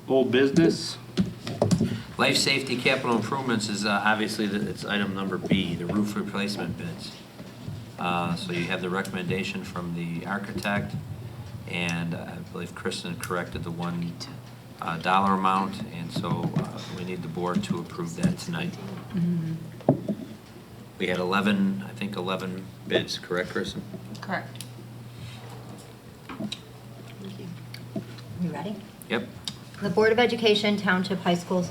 Old business? Life safety capital improvements is obviously, it's item number B, the roof replacement bids. So you have the recommendation from the architect, and I believe Kristen corrected the $1 amount, and so we need the board to approve that tonight. We had 11 bids, correct, Kristen? Correct. Thank you. You ready? Yep. The Board of Education, Township High School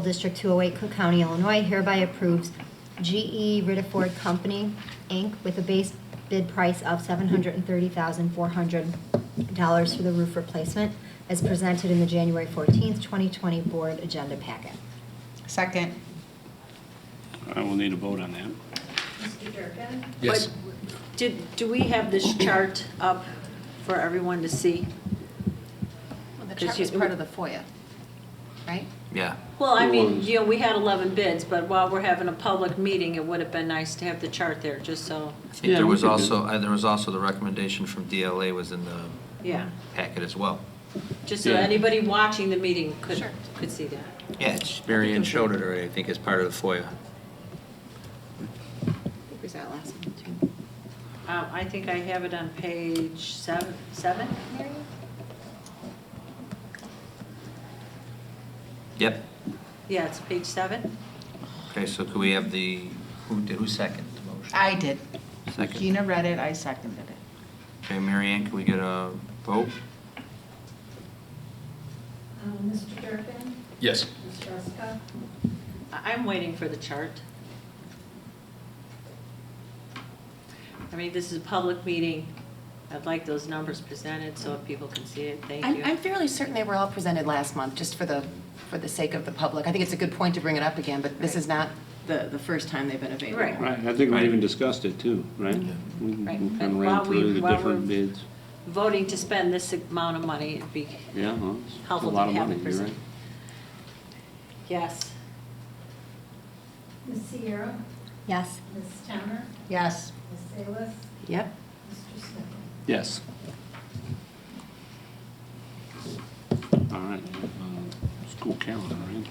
District 208, Cook County, Illinois hereby approves GE Riverside Company, Inc. with a base bid price of $730,400 for the roof replacement as presented in the January 14th, 2020 board agenda packet. Second. I will need a vote on that. Mr. Durkin? Yes. Do we have this chart up for everyone to see? Well, the chart was part of the FOIA, right? Yeah. Well, I mean, we had 11 bids, but while we're having a public meeting, it would have been nice to have the chart there, just so, I think there was also the recommendation from DLA was in the yeah. packet as well. Just so Yeah. anybody watching the meeting could see that. Yeah, Mary Ann showed it already, I think, as part of the FOIA. Where's that last one, too? I think I have it on page seven, Mary? Yep. Yeah, it's page 7. Okay, so could we have who seconded the motion? I did. Second. Gina read it, I seconded it. Okay, Mary Ann, can we get a vote? Mr. Durkin? Yes. Ms. Ruska? I'm waiting for the chart. I mean, this is a public meeting. I'd like those numbers presented so people can see it. Thank you. I'm fairly certain they were all presented last month, just for the sake of the public. I think it's a good point to bring it up again, but this is not the first time they've been available. Right. Right, I think we even discussed it too, right? We Right. kind of And ran while through the we're different bids. voting to spend this amount of money, it'd be Yeah, well, it's a helpful lot to of have money, it you're presented. right. Yes. Ms. Sierra? Yes. Ms. Towner? Yes. Ms. Salas? Yep. Mr. Smith? Yes. All right, school calendar, right?